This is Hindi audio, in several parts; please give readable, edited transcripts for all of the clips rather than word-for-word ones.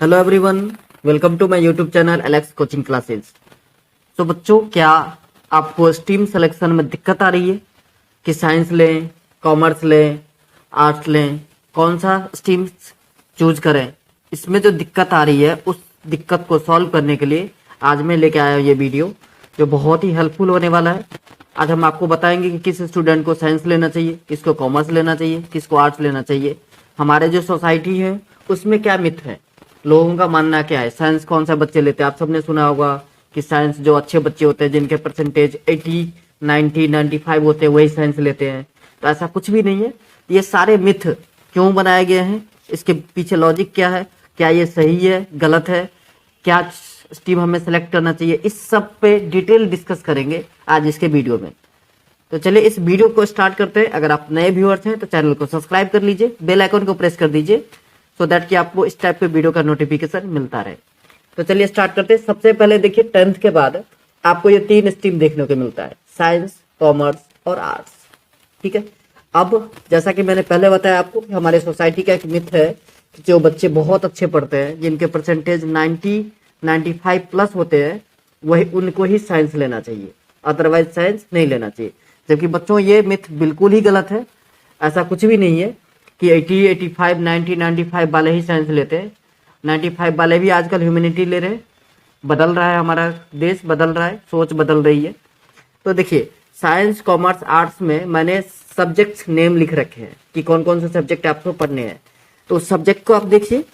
Hello everyone, welcome to my YouTube channel Alex coaching classes. तो बच्चों, क्या आपको स्ट्रीम सिलेक्शन में दिक्कत आ रही है कि साइंस लें, कॉमर्स लें, आर्ट्स लें, कौन सा स्ट्रीम चूज करें? इसमें जो दिक्कत आ रही है उस दिक्कत को सॉल्व करने के लिए आज मैं लेके आया हूँ ये वीडियो, जो बहुत ही हेल्पफुल होने वाला है। आज हम आपको बताएंगे कि किस स्टूडेंट को साइंस लेना चाहिए, किसको कॉमर्स लेना चाहिए, किसको आर्ट्स लेना चाहिए। हमारे जो सोसाइटी है उसमें क्या मिथ है, लोगों का मानना क्या है, साइंस कौन सा बच्चे लेते हैं। आप सबने सुना होगा कि साइंस जो अच्छे बच्चे होते हैं, जिनके परसेंटेज 80, 90, 95 होते हैं, वही साइंस लेते हैं। तो ऐसा कुछ भी नहीं है। ये सारे मिथ क्यों बनाए गए हैं, इसके पीछे लॉजिक क्या है, क्या ये सही है, गलत है, क्या स्ट्रीम हमें सेलेक्ट करना चाहिए, इस सब पे डिटेल डिस्कस करेंगे आज इसके वीडियो में। तो चलिए इस वीडियो को स्टार्ट करते हैं। अगर आप नए व्यूअर्स हैं तो चैनल को सब्सक्राइब कर लीजिए, बेल आइकन को प्रेस कर दीजिए, सो दैट कि आपको इस टाइप के वीडियो का नोटिफिकेशन मिलता रहे। तो चलिए स्टार्ट करते हैं। सबसे पहले देखिए, 10th के बाद आपको ये 3 स्ट्रीम देखने को मिलता है, साइंस, कॉमर्स और आर्ट्स। ठीक है। अब जैसा कि मैंने पहले बताया आपको कि हमारे सोसाइटी का एक मिथ है कि जो बच्चे बहुत अच्छे पढ़ते हैं, जिनके परसेंटेज 90, 95 प्लस होते हैं, वही उनको ही साइंस लेना चाहिए, अदरवाइज साइंस नहीं लेना चाहिए। जबकि बच्चों ये मिथ बिल्कुल ही गलत है। ऐसा कुछ भी नहीं है कि 80, 85, 90, 95 वाले ही साइंस लेते हैं। 95 वाले भी आजकल ह्यूमैनिटी ले रहे हैं। बदल रहा है, हमारा देश बदल रहा है, सोच बदल रही है। तो देखिए, साइंस, कॉमर्स, आर्ट्स में मैंने सब्जेक्ट्स नेम लिख रखे हैं कि कौन कौन से सब्जेक्ट आपको पढ़ने हैं। तो उस सब्जेक्ट को आप देखिए,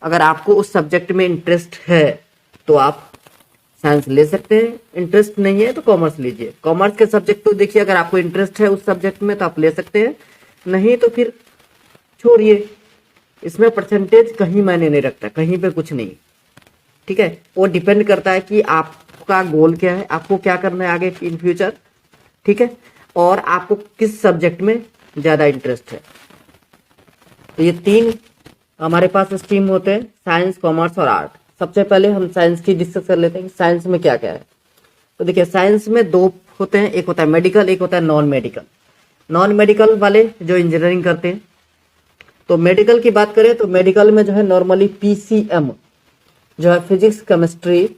अगर आपको उस सब्जेक्ट में इंटरेस्ट है तो आप साइंस ले सकते हैं, इंटरेस्ट नहीं है तो कॉमर्स लीजिए। कॉमर्स के सब्जेक्ट को देखिए, अगर आपको इंटरेस्ट है उस सब्जेक्ट में तो आप ले सकते हैं, नहीं तो फिर छोड़िए। इसमें परसेंटेज कहीं मायने नहीं रखता, कहीं पे कुछ नहीं। ठीक है। वो डिपेंड करता है कि आपका गोल क्या है, आपको क्या करना है आगे इन फ्यूचर। ठीक है। और आपको किस सब्जेक्ट में ज्यादा इंटरेस्ट है। तो ये 3 हमारे पास स्ट्रीम होते हैं, साइंस, कॉमर्स और आर्ट। सबसे पहले हम साइंस की डिस्कस कर लेते हैं। साइंस में क्या क्या है। तो देखिए, साइंस में 2 होते हैं, एक होता है मेडिकल, एक होता है नॉन मेडिकल। नॉन मेडिकल वाले जो इंजीनियरिंग करते हैं। तो मेडिकल की बात करें तो मेडिकल में जो है नॉर्मली पीसीएम जो है, फिजिक्स, केमिस्ट्री,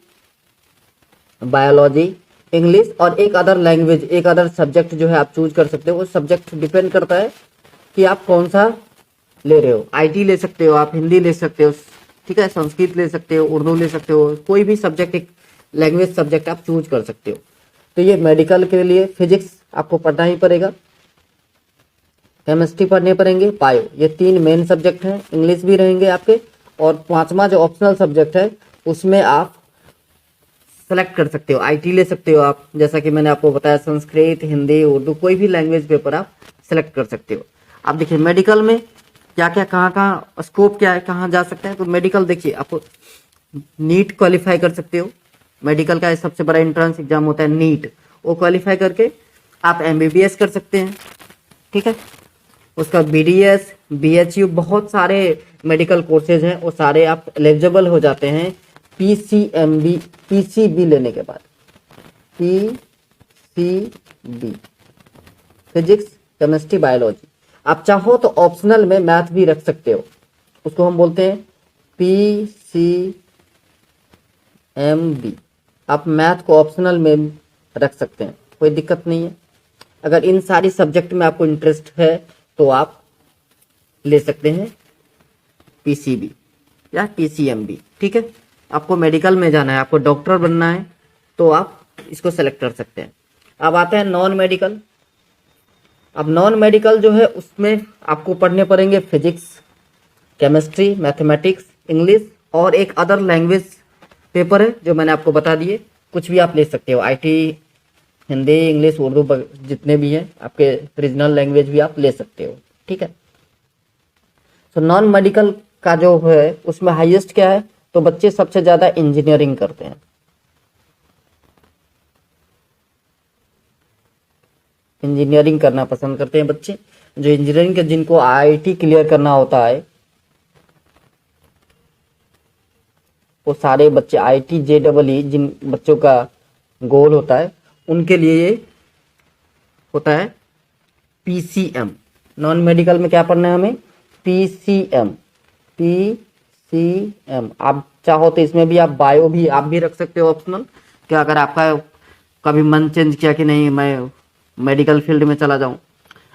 बायोलॉजी, इंग्लिश और एक अदर लैंग्वेज, एक अदर सब्जेक्ट जो है आप चूज कर सकते हो। वो सब्जेक्ट डिपेंड करता है कि आप कौन सा ले रहे हो। आईटी ले सकते हो, आप हिंदी ले सकते हो, ठीक है, संस्कृत ले सकते हो, उर्दू ले सकते हो, कोई भी सब्जेक्ट, एक लैंग्वेज सब्जेक्ट आप चूज कर सकते हो। तो ये मेडिकल के लिए फिजिक्स आपको पढ़ना ही पड़ेगा, केमिस्ट्री पढ़ने पड़ेंगे, बायो, ये 3 मेन सब्जेक्ट हैं। इंग्लिश भी रहेंगे आपके, और 5वां जो ऑप्शनल सब्जेक्ट है उसमें आप सेलेक्ट कर सकते हो, आईटी ले सकते हो आप, जैसा कि मैंने आपको बताया, संस्कृत, हिंदी, उर्दू, कोई भी लैंग्वेज पेपर आप सेलेक्ट कर सकते हो। अब देखिए मेडिकल में क्या क्या, कहाँ कहाँ स्कोप क्या है, कहाँ जा सकते हैं। तो मेडिकल देखिए, आपको नीट क्वालिफाई कर सकते हो। मेडिकल का सबसे बड़ा एंट्रेंस एग्जाम होता है नीट, वो क्वालिफाई करके आप एमबीबीएस कर सकते हैं। ठीक है। उसका बीडीएस, बीएचयू, बहुत सारे मेडिकल कोर्सेज हैं, वो सारे आप एलिजिबल हो जाते हैं पीसीएमबी, पीसीबी लेने के बाद। PCB, physics, chemistry, biology. आप चाहो तो ऑप्शनल में मैथ भी रख सकते हो, उसको हम बोलते हैं पीसीएमबी। आप मैथ को ऑप्शनल में रख सकते हैं, कोई दिक्कत नहीं है। अगर इन सारी सब्जेक्ट में आपको इंटरेस्ट है तो आप ले सकते हैं पीसीबी या पीसीएमबी। ठीक है। आपको मेडिकल में जाना है, आपको डॉक्टर बनना है, तो आप इसको सेलेक्ट कर सकते हैं। अब आते हैं नॉन मेडिकल। अब नॉन मेडिकल जो है उसमें आपको पढ़ने पड़ेंगे फिजिक्स, केमिस्ट्री, मैथमेटिक्स, इंग्लिश और एक अदर लैंग्वेज पेपर है जो मैंने आपको बता दिए। कुछ भी आप ले सकते हो, आईटी, हिंदी, इंग्लिश, उर्दू, जितने भी हैं आपके रीजनल लैंग्वेज भी आप ले सकते हो। ठीक है। तो नॉन मेडिकल का जो है उसमें हाईएस्ट क्या है, तो बच्चे सबसे ज्यादा इंजीनियरिंग करते हैं। इंजीनियरिंग करना पसंद करते हैं बच्चे, जो इंजीनियरिंग के, जिनको आईआईटी क्लियर करना होता है, वो सारे बच्चे, आईआईटी जेईई जिन बच्चों का गोल होता है, उनके लिए ये होता है पीसीएम। नॉन मेडिकल में क्या पढ़ना है हमें, पीसीएम, CM। आप चाहो तो इसमें भी आप बायो भी आप भी रख सकते हो ऑप्शनल, कि अगर आपका कभी मन चेंज किया कि नहीं मैं मेडिकल फील्ड में चला जाऊं।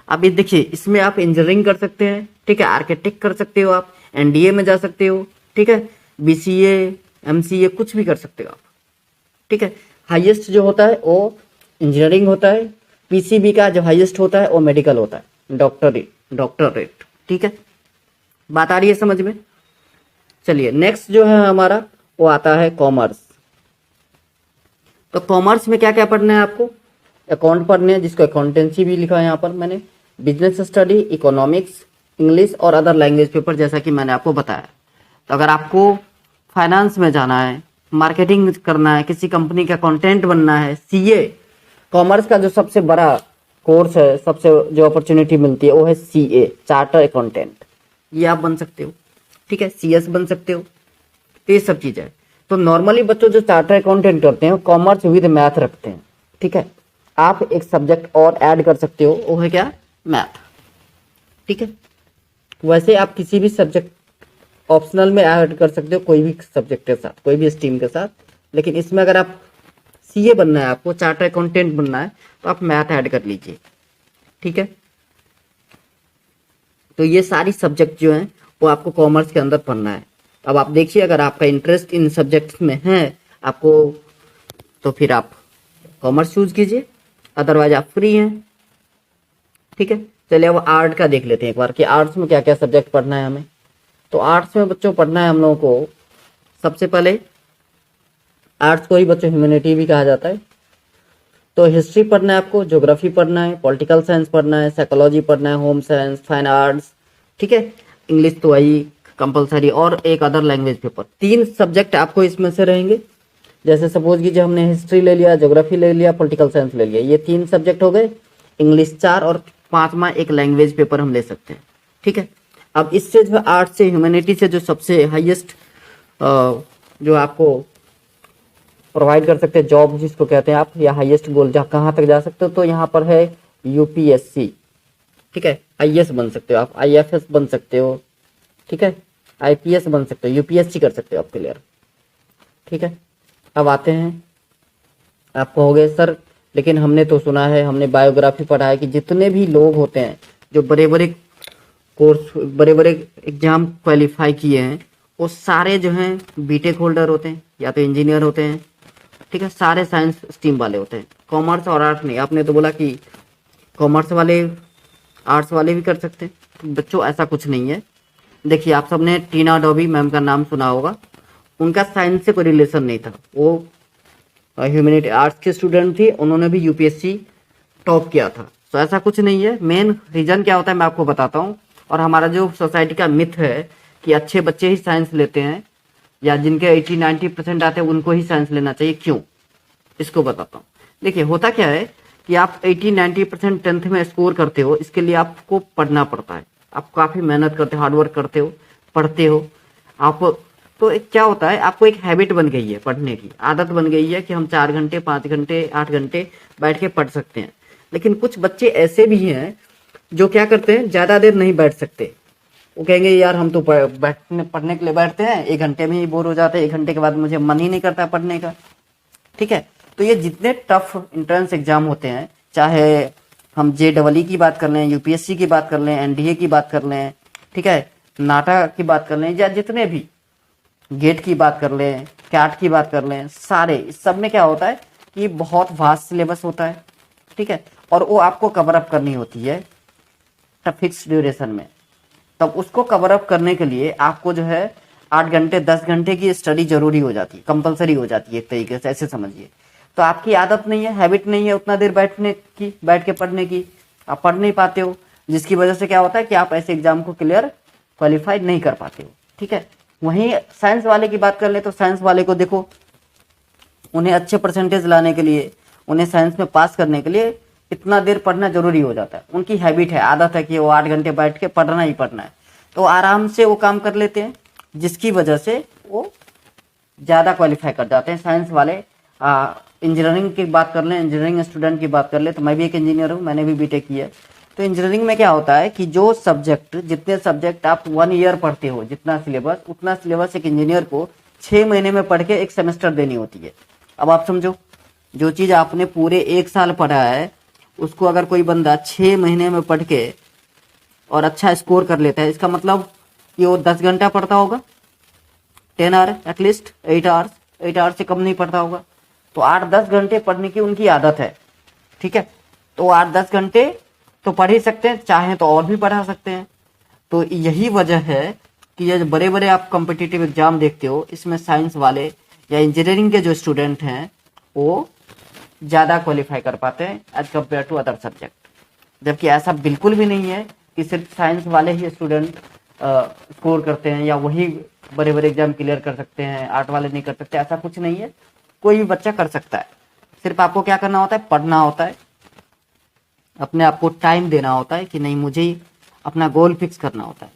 अब ये देखिए, इसमें आप इंजीनियरिंग कर सकते हैं, ठीक है, आर्किटेक्ट कर सकते हो, आप NDA में जा सकते हो, ठीक है, BCA MCA कुछ भी कर सकते हो आप, ठीक है। हाईएस्ट जो होता है वो इंजीनियरिंग होता है, PCB का जो हाईएस्ट होता है वो मेडिकल होता है, डॉक्टरेट, ठीक है। बात आ रही है समझ में? चलिए नेक्स्ट जो है हमारा वो आता है कॉमर्स। तो कॉमर्स में क्या क्या पढ़ना है आपको? अकाउंट पढ़ने हैं, जिसको अकाउंटेंसी भी लिखा है यहाँ पर मैंने, बिजनेस स्टडी, इकोनॉमिक्स, इंग्लिश और अदर लैंग्वेज पेपर, जैसा कि मैंने आपको बताया। तो अगर आपको फाइनेंस में जाना है, मार्केटिंग करना है, किसी कंपनी का कंटेंट बनना है, CA, कॉमर्स का जो सबसे बड़ा कोर्स है, सबसे जो अपॉर्चुनिटी मिलती है वो है CA, चार्टर अकाउंटेंट। ये आप बन सकते हो, ठीक है, CS बन सकते हो, ये सब चीजें। तो नॉर्मली बच्चों जो चार्टर अकाउंटेंट करते हैं कॉमर्स विद मैथ रखते हैं, ठीक है। आप एक सब्जेक्ट और ऐड कर सकते हो, वो है क्या? मैथ, ठीक है। वैसे आप किसी भी सब्जेक्ट ऑप्शनल में ऐड कर सकते हो, कोई भी सब्जेक्ट के साथ, कोई भी स्ट्रीम के साथ, लेकिन इसमें अगर आप CA बनना है, आपको चार्टर अकाउंटेंट बनना है, तो आप मैथ ऐड कर लीजिए, ठीक है। तो ये सारी सब्जेक्ट जो हैं वो आपको कॉमर्स के अंदर पढ़ना है। अब आप देखिए, अगर आपका इंटरेस्ट इन सब्जेक्ट्स में है आपको, तो फिर आप कॉमर्स चूज कीजिए, अदरवाइज आप फ्री हैं, ठीक है। चलिए अब आर्ट का देख लेते हैं एक बार कि आर्ट्स में क्या क्या सब्जेक्ट पढ़ना है हमें। तो आर्ट्स में बच्चों पढ़ना है हम लोगों को, सबसे पहले आर्ट्स को ही बच्चों ह्यूमैनिटी भी कहा जाता है। तो हिस्ट्री पढ़ना है आपको, ज्योग्राफी पढ़ना है, पॉलिटिकल साइंस पढ़ना है, साइकोलॉजी पढ़ना है, होम साइंस, फाइन आर्ट्स, ठीक है। इंग्लिश तो वही कंपलसरी, और एक अदर लैंग्वेज पेपर। 3 सब्जेक्ट आपको इसमें से रहेंगे। जैसे सपोज कीजिए हमने हिस्ट्री ले लिया, ज्योग्राफी ले लिया, पॉलिटिकल साइंस ले लिया, ये 3 सब्जेक्ट हो गए। इंग्लिश 4 और 5वां एक लैंग्वेज पेपर हम ले सकते हैं, ठीक है। अब इससे जो आर्ट से ह्यूमैनिटी से जो सबसे हाईएस्ट जो आपको प्रोवाइड कर सकते हैं जॉब जिसको कहते हैं आप, या हाईएस्ट गोल जहाँ कहाँ तक जा सकते हो, तो यहाँ पर है UPSC, ठीक है। IAS बन सकते हो आप, IFS बन सकते हो, ठीक है, IPS बन सकते हो, UPSC कर सकते हो आप क्लियर, ठीक है। अब आते हैं, आप कहोगे सर लेकिन हमने तो सुना है, हमने बायोग्राफी पढ़ा है कि जितने भी लोग होते हैं जो बड़े बड़े कोर्स, बड़े बड़े एग्जाम क्वालिफाई किए हैं, वो सारे जो हैं बीटेक होल्डर होते हैं या तो इंजीनियर होते हैं, ठीक है, सारे साइंस स्ट्रीम वाले होते हैं, कॉमर्स और आर्ट्स नहीं। आपने तो बोला कि कॉमर्स वाले आर्ट्स वाले भी कर सकते हैं, तो बच्चों ऐसा कुछ नहीं है। देखिए आप सबने टीना डॉबी मैम का नाम सुना होगा, उनका साइंस से कोई रिलेशन नहीं था, वो ह्यूमैनिटी आर्ट्स के स्टूडेंट थी, उन्होंने भी UPSC टॉप किया था। तो ऐसा कुछ नहीं है। मेन रीजन क्या होता है मैं आपको बताता हूँ। और हमारा जो सोसाइटी का मिथ है कि अच्छे बच्चे ही साइंस लेते हैं, या जिनके 80-90% आते हैं उनको ही साइंस लेना चाहिए, क्यों, इसको बताता हूँ। देखिए होता क्या है कि आप 80-90% 10th में स्कोर करते हो, इसके लिए आपको पढ़ना पड़ता है, आप काफी मेहनत करते हो, हार्डवर्क करते हो, पढ़ते हो आप। तो एक क्या होता है, आपको एक हैबिट बन गई है, पढ़ने की आदत बन गई है कि हम 4 घंटे 5 घंटे 8 घंटे बैठ के पढ़ सकते हैं। लेकिन कुछ बच्चे ऐसे भी हैं जो क्या करते हैं, ज्यादा देर नहीं बैठ सकते। वो कहेंगे यार हम तो बैठने पढ़ने के लिए बैठते हैं, 1 घंटे में ही बोर हो जाते हैं, 1 घंटे के बाद मुझे मन ही नहीं करता पढ़ने का, ठीक है। तो ये जितने टफ इंट्रेंस एग्जाम होते हैं, चाहे हम JEE की बात कर लें, UPSC की बात कर लें, NDA की बात कर लें, ठीक है, नाटा की बात कर लें, या जितने भी गेट की बात कर लें, कैट की बात कर लें, सारे इस सब में क्या होता है कि बहुत वास्ट सिलेबस होता है, ठीक है, और वो आपको कवर अप करनी होती है फिक्स ड्यूरेशन में। तब उसको कवर अप करने के लिए आपको जो है 8 घंटे 10 घंटे की स्टडी जरूरी हो जाती है, कंपलसरी हो जाती है एक तरीके से, ऐसे समझिए। तो आपकी आदत नहीं है, हैबिट नहीं है उतना देर बैठने की, बैठ के पढ़ने की, आप पढ़ नहीं पाते हो, जिसकी वजह से क्या होता है कि आप ऐसे एग्जाम को क्लियर क्वालिफाई नहीं कर पाते हो, ठीक है। वहीं साइंस वाले की बात कर ले तो साइंस वाले को देखो, उन्हें अच्छे परसेंटेज लाने के लिए, उन्हें साइंस में पास करने के लिए इतना देर पढ़ना जरूरी हो जाता है। उनकी हैबिट है, आदत है कि वो 8 घंटे बैठ के पढ़ना ही पढ़ना है, तो आराम से वो काम कर लेते हैं, जिसकी वजह से वो ज़्यादा क्वालिफाई कर जाते हैं साइंस वाले। इंजीनियरिंग की बात कर लें, इंजीनियरिंग स्टूडेंट की बात कर ले, तो मैं भी एक इंजीनियर हूँ, मैंने भी बीटेक किया है। तो इंजीनियरिंग में क्या होता है कि जो सब्जेक्ट, जितने सब्जेक्ट आप 1 ईयर पढ़ते हो, जितना सिलेबस, उतना सिलेबस एक इंजीनियर को 6 महीने में पढ़ के एक सेमेस्टर देनी होती है। अब आप समझो, जो चीज़ आपने पूरे 1 साल पढ़ा है, उसको अगर कोई बंदा 6 महीने में पढ़ के और अच्छा स्कोर कर लेता है, इसका मतलब कि वो 10 घंटा पढ़ता होगा, 10 आवर एटलीस्ट, 8 आवर्स, 8 आवर्स से कम नहीं पढ़ता होगा। तो 8-10 घंटे पढ़ने की उनकी आदत है, ठीक है। तो 8-10 घंटे तो पढ़ ही सकते हैं, चाहें तो और भी पढ़ा सकते हैं। तो यही वजह है कि ये बड़े बड़े आप कॉम्पिटिटिव एग्जाम देखते हो, इसमें साइंस वाले या इंजीनियरिंग के जो स्टूडेंट हैं वो ज़्यादा क्वालिफाई कर पाते हैं as compare to other subject. जबकि ऐसा बिल्कुल भी नहीं है कि सिर्फ साइंस वाले ही स्टूडेंट स्कोर करते हैं या वही बड़े बड़े एग्जाम क्लियर कर सकते हैं, आर्ट वाले नहीं कर सकते, ऐसा कुछ नहीं है। कोई भी बच्चा कर सकता है। सिर्फ आपको क्या करना होता है, पढ़ना होता है, अपने आप को टाइम देना होता है कि नहीं, मुझे अपना गोल फिक्स करना होता है।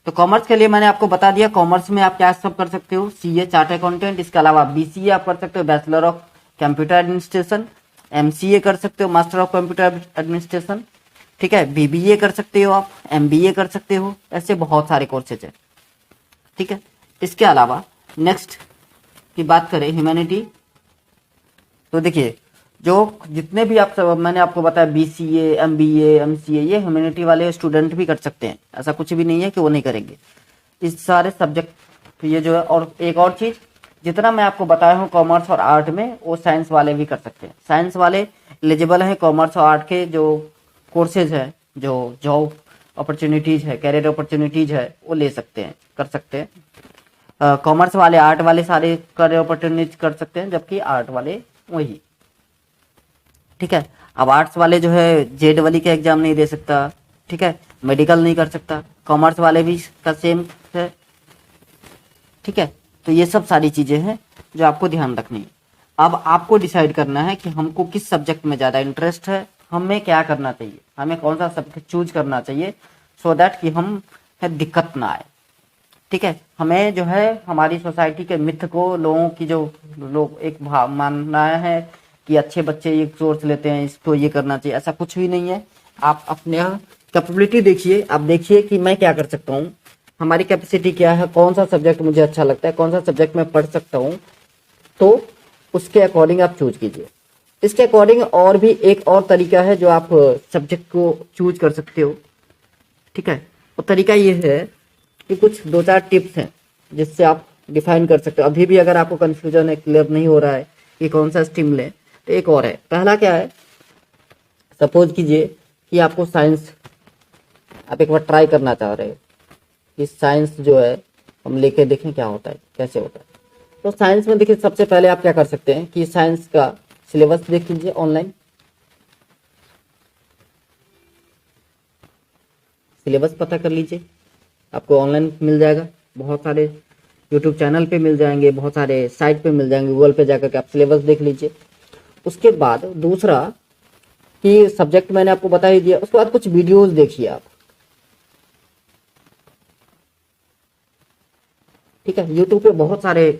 तो कॉमर्स के लिए मैंने आपको बता दिया, कॉमर्स में आप क्या सब कर सकते हो, सीए चार्ट अकाउंटेंट, इसके अलावा बीसीए आप कर सकते हो, bachelor of computer administration, MCA कर सकते हो, मास्टर ऑफ कंप्यूटर एडमिनिस्ट्रेशन, ठीक है, बीबीए कर सकते हो, आप एमबीए कर सकते हो, ऐसे बहुत सारे कोर्सेज है, ठीक है। इसके अलावा नेक्स्ट की बात करें ह्यूमैनिटी, तो देखिए जो जितने भी आप सब मैंने आपको बताया, बीसीए, एमबीए, एमसीए, ये ह्यूमैनिटी वाले स्टूडेंट भी कर सकते हैं, ऐसा कुछ भी नहीं है कि वो नहीं करेंगे इस सारे सब्जेक्ट। ये जो है, और एक और चीज, जितना मैं आपको बताया हूँ कॉमर्स और आर्ट में, वो साइंस वाले भी कर सकते हैं। साइंस वाले एलिजिबल हैं कॉमर्स और आर्ट के जो कोर्सेज है, जो जॉब अपॉर्चुनिटीज है, कैरियर अपॉर्चुनिटीज है, वो ले सकते हैं, कर सकते हैं। कॉमर्स वाले, आर्ट वाले सारे कैरियर अपॉर्चुनिटीज कर सकते हैं, जबकि आर्ट वाले वही, ठीक है। अब आर्ट्स वाले जो है जेड वाली का एग्जाम नहीं दे सकता, ठीक है, मेडिकल नहीं कर सकता, कॉमर्स वाले भी का सेम है, ठीक है। तो ये सब सारी चीजें हैं जो आपको ध्यान रखनी है। अब आपको डिसाइड करना है कि हमको किस सब्जेक्ट में ज्यादा इंटरेस्ट है, हमें क्या करना चाहिए, हमें कौन सा सब्जेक्ट चूज करना चाहिए, सो दैट कि हम दिक्कत ना आए, ठीक है। हमें जो है हमारी सोसाइटी के मिथ को, लोगों की जो लोग एक भाव मानना है कि अच्छे बच्चे ये सोच लेते हैं, इसको ये करना चाहिए, ऐसा कुछ भी नहीं है। आप अपने कैपेबिलिटी देखिए, आप देखिए कि मैं क्या कर सकता हूँ, हमारी कैपेसिटी क्या है, कौन सा सब्जेक्ट मुझे अच्छा लगता है, कौन सा सब्जेक्ट मैं पढ़ सकता हूँ, तो उसके अकॉर्डिंग आप चूज कीजिए। इसके अकॉर्डिंग और भी एक और तरीका है जो आप सब्जेक्ट को चूज कर सकते हो, ठीक है। वो तरीका ये है कि कुछ 2-4 टिप्स हैं जिससे आप डिफाइन कर सकते हो। अभी भी अगर आपको कंफ्यूजन है, क्लियर नहीं हो रहा है कि कौन सा स्ट्रीम लें, तो एक और है। पहला क्या है, सपोज कीजिए कि आपको साइंस, आप एक बार ट्राई करना चाह रहे हो कि साइंस जो है हम लेके देखें क्या होता है, कैसे होता है। तो साइंस में देखिए, सबसे पहले आप क्या कर सकते हैं कि साइंस का सिलेबस देख लीजिए ऑनलाइन, सिलेबस पता कर लीजिए, आपको ऑनलाइन मिल जाएगा, बहुत सारे यूट्यूब चैनल पे मिल जाएंगे, बहुत सारे साइट पे मिल जाएंगे, गूगल पे जाकर के आप सिलेबस देख लीजिए। उसके बाद दूसरा कि सब्जेक्ट मैंने आपको बता ही दिया, उसके बाद कुछ वीडियोस देखिए आप, ठीक है। यूट्यूब पे बहुत सारे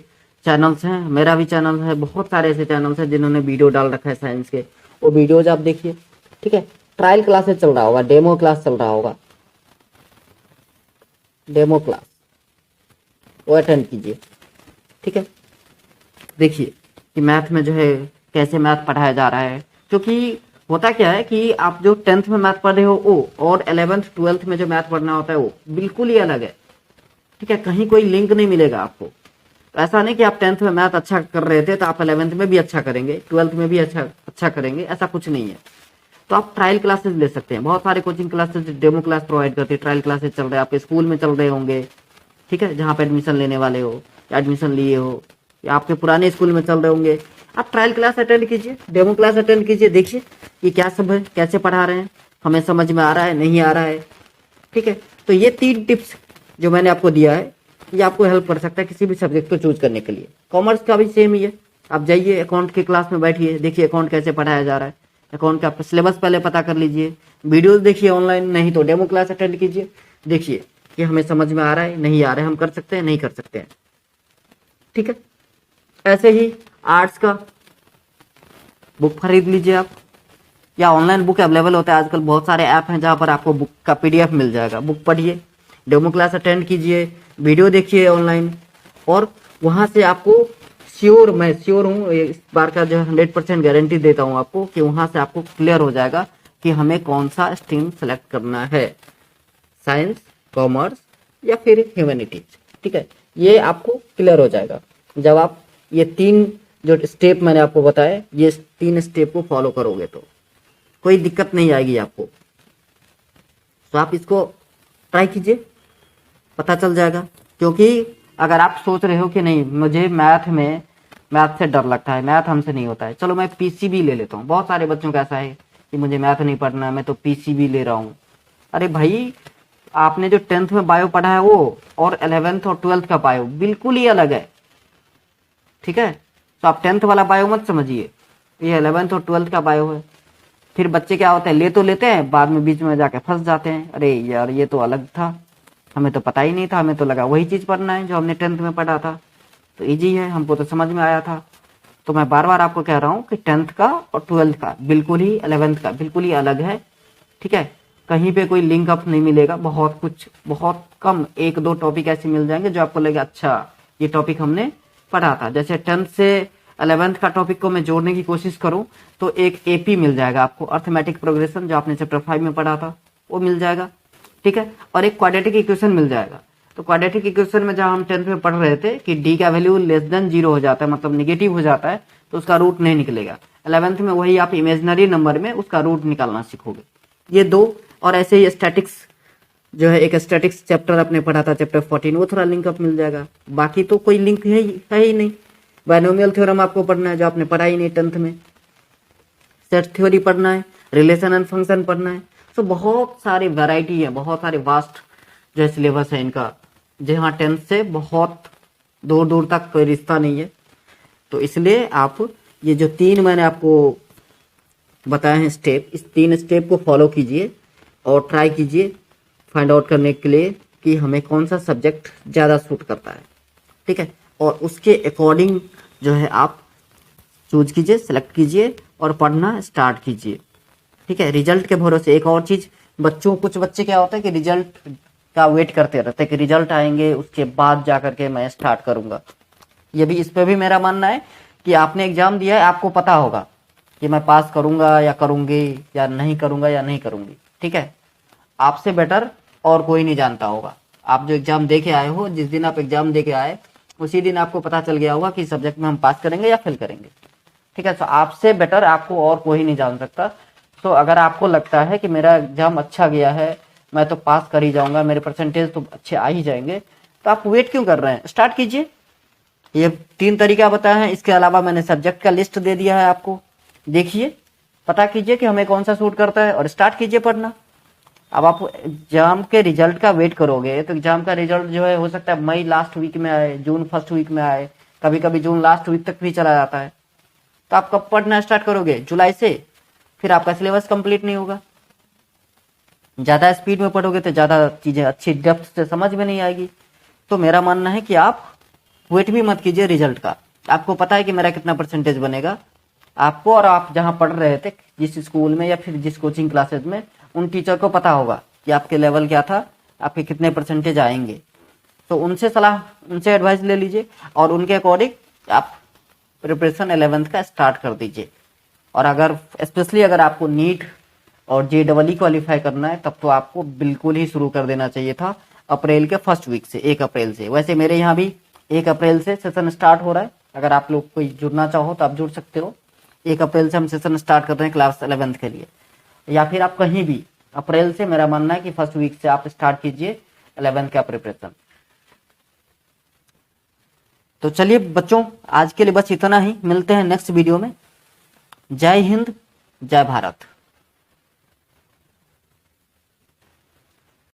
चैनल्स हैं, मेरा भी चैनल है, बहुत सारे ऐसे चैनल्स हैं जिन्होंने वीडियो डाल रखा है साइंस के, वो वीडियोज आप देखिए, ठीक है। ट्रायल क्लासेस चल रहा होगा, डेमो क्लास चल रहा होगा, डेमो क्लास वो अटेंड कीजिए, ठीक है। देखिए कि मैथ में जो है कैसे मैथ पढ़ाया जा रहा है, क्योंकि होता क्या है कि आप जो 10th में मैथ पढ़ रहे हो वो, और 11th 12th में जो मैथ पढ़ना होता है वो बिल्कुल ही अलग है, ठीक है। कहीं कोई लिंक नहीं मिलेगा आपको। तो ऐसा नहीं कि आप 10th में मैथ अच्छा कर रहे थे तो आप 11th में भी अच्छा करेंगे, 12th में भी अच्छा करेंगे, ऐसा कुछ नहीं है। तो आप ट्रायल क्लासेस ले सकते हैं, बहुत सारे coaching classes demo class provide करते हैं, ट्रायल क्लासेस चल रहे हैं, आपके स्कूल में चल रहे होंगे, ठीक है, जहाँ पे एडमिशन लेने वाले हो या एडमिशन लिए हो या आपके पुराने स्कूल में चल रहे होंगे। आप ट्रायल क्लास अटेंड कीजिए, डेमो क्लास अटेंड कीजिए, देखिए ये क्या सब है, कैसे पढ़ा रहे हैं, हमें समझ में आ रहा है, नहीं आ रहा है, ठीक है। तो ये 3 टिप्स जो मैंने आपको दिया है, ये आपको हेल्प कर सकता है किसी भी सब्जेक्ट को चूज करने के लिए। कॉमर्स का भी सेम ही है, आप जाइए अकाउंट की क्लास में बैठिए, देखिए अकाउंट कैसे पढ़ाया जा रहा है, अकाउंट का सिलेबस पहले पता कर लीजिए, वीडियोस देखिए ऑनलाइन, नहीं तो डेमो क्लास अटेंड कीजिए, देखिए कि हमें समझ में आ रहा है, नहीं आ रहा है, हम कर सकते हैं, नहीं कर सकते हैं, ठीक है। ऐसे ही आर्ट्स का बुक खरीद लीजिए आप, या ऑनलाइन बुक अवेलेबल होता है। आजकल बहुत सारे ऐप हैं जहाँ पर आपको बुक का PDF मिल जाएगा। बुक पढ़िए, डेमो क्लास अटेंड कीजिए, वीडियो देखिए ऑनलाइन, और वहाँ से आपको मैं श्योर हूँ, इस बार का जो 100% गारंटी देता हूँ आपको कि वहाँ से आपको क्लियर हो जाएगा कि हमें कौन सा स्ट्रीम सेलेक्ट करना है, साइंस, कॉमर्स या फिर ह्यूमैनिटीज। ठीक है, ये आपको क्लियर हो जाएगा जब आप ये 3 जो स्टेप मैंने आपको बताए, ये 3 स्टेप को फॉलो करोगे तो कोई दिक्कत नहीं आएगी आपको। तो आप इसको ट्राई कीजिए, पता चल जाएगा। क्योंकि अगर आप सोच रहे हो कि नहीं मुझे मैथ से डर लगता है, मैथ हमसे नहीं होता है, चलो मैं PCB ले लेता हूँ। बहुत सारे बच्चों का ऐसा है कि मुझे मैथ नहीं पढ़ना, मैं तो PCB ले रहा हूँ। अरे भाई, आपने जो 10th में बायो पढ़ा है वो और 11th और 12th का बायो बिल्कुल ही अलग है। ठीक है, तो आप 10th वाला बायो मत समझिए, ये 11th और 12th का बायो है। फिर बच्चे क्या होते हैं, ले तो लेते हैं, बाद में बीच में जाके फंस जाते हैं। अरे यार, ये तो अलग था, हमें तो पता ही नहीं था, हमें तो लगा वही चीज पढ़ना है जो हमने 10th में पढ़ा था, तो इजी है, हमको तो समझ में आया था। तो मैं बार बार आपको कह रहा हूँ कि 10th का और 12th का बिल्कुल ही, 11th का बिल्कुल ही अलग है। ठीक है, कहीं पे कोई लिंक अप नहीं मिलेगा। बहुत कम 1-2 टॉपिक ऐसे मिल जाएंगे जो आपको लगेगा अच्छा ये टॉपिक हमने पढ़ा था। जैसे 10th से 11th का टॉपिक को मैं जोड़ने की कोशिश करूं तो एक AP मिल जाएगा आपको, अर्थमेटिक प्रोग्रेशन, जो आपने चैप्टर 5 में पढ़ा था वो मिल जाएगा। ठीक है, और एक क्वाड्रेटिक इक्वेशन मिल जाएगा। तो क्वाड्रेटिक इक्वेशन में जहां हम 10th में पढ़ रहे थे कि D का वैल्यू <0 हो जाता है, मतलब निगेटिव हो जाता है, तो उसका रूट नहीं निकलेगा। 11th में वही आप इमेजिनरी नंबर में उसका रूट निकालना सीखोगे। ये 2, और ऐसे ही स्टैटिक्स जो है, एक स्टैटिक्स चैप्टर अपने पढ़ा था, चैप्टर 14, वो थोड़ा लिंक अप मिल जाएगा। बाकी तो कोई लिंक है ही नहीं। बायनोमियल थ्योरम आपको पढ़ना है जो आपने पढ़ा ही नहीं 10th में, सेट थ्योरी पढ़ना है, रिलेशन एंड फंक्शन पढ़ना है। तो बहुत सारी वैरायटी है, बहुत सारे वास्ट जो है सिलेबस है इनका, जहाँ 10th से बहुत दूर दूर तक कोई रिश्ता नहीं है। तो इसलिए आप ये जो 3 मैंने आपको बताए हैं स्टेप, इस 3 स्टेप को फॉलो कीजिए और ट्राई कीजिए फाइंड आउट करने के लिए कि हमें कौन सा सब्जेक्ट ज़्यादा सूट करता है। ठीक है, और उसके अकॉर्डिंग जो है आप चूज कीजिए, सेलेक्ट कीजिए और पढ़ना स्टार्ट कीजिए। ठीक है, रिजल्ट के भरोसे। एक और चीज, कुछ बच्चे क्या होता है कि रिजल्ट का वेट करते रहते हैं कि रिजल्ट आएंगे उसके बाद जाकर के मैं स्टार्ट करूंगा। ये भी, इस पे भी मेरा मानना है कि आपने एग्जाम दिया है, आपको पता होगा कि मैं पास करूंगा या करूंगी या नहीं करूंगा या नहीं करूंगी। ठीक है, आपसे बेटर और कोई नहीं जानता होगा। आप जो एग्जाम दे के आए हो, जिस दिन आप एग्जाम दे के आए उसी दिन आपको पता चल गया होगा कि सब्जेक्ट में हम पास करेंगे या फेल करेंगे। ठीक है, तो आपसे बेटर आपको और कोई नहीं जान सकता। तो अगर आपको लगता है कि मेरा एग्जाम अच्छा गया है, मैं तो पास कर ही जाऊंगा, मेरे परसेंटेज तो अच्छे आ ही जाएंगे, तो आप वेट क्यों कर रहे हैं, स्टार्ट कीजिए। ये 3 तरीका बताया है, इसके अलावा मैंने सब्जेक्ट का लिस्ट दे दिया है आपको। देखिए, पता कीजिए कि हमें कौन सा सूट करता है और स्टार्ट कीजिए पढ़ना। अब आप एग्जाम के रिजल्ट का वेट करोगे तो एग्जाम का रिजल्ट जो है हो सकता है मई लास्ट वीक में आए, जून फर्स्ट वीक में आए, कभी कभी जून लास्ट वीक तक भी चला जाता है। तो आप कब पढ़ना स्टार्ट करोगे, जुलाई से, फिर आपका सिलेबस कंप्लीट नहीं होगा। ज्यादा स्पीड में पढ़ोगे तो ज्यादा चीजें अच्छी डेप्थ से समझ में नहीं आएगी। तो मेरा मानना है कि आप वेट भी मत कीजिए रिजल्ट का। आपको पता है कि मेरा कितना परसेंटेज बनेगा आपको, और आप जहां पढ़ रहे थे जिस स्कूल में या फिर जिस कोचिंग क्लासेज में, उन टीचर को पता होगा कि आपके लेवल क्या था, आपके कितने परसेंटेज आएंगे। तो उनसे सलाह, उनसे एडवाइस ले लीजिए और उनके अकॉर्डिंग आप प्रिपरेशन 11th का स्टार्ट कर दीजिए। और अगर स्पेशली अगर आपको नीट और JEE क्वालिफाई करना है, तब तो आपको बिल्कुल ही शुरू कर देना चाहिए था अप्रैल के फर्स्ट वीक से, 1 अप्रैल से। वैसे मेरे यहाँ भी 1 अप्रैल से सेशन स्टार्ट हो रहा है। अगर आप लोग कोई जुड़ना चाहो तो आप जुड़ सकते हो। 1 अप्रैल से हम सेशन स्टार्ट कर रहे हैं क्लास 11th के लिए, या फिर आप कहीं भी अप्रैल से, मेरा मानना है कि फर्स्ट वीक से आप स्टार्ट कीजिए 11th का प्रिपरेशन। तो चलिए बच्चों, आज के लिए बस इतना ही। मिलते हैं नेक्स्ट वीडियो में। जय हिंद, जय भारत।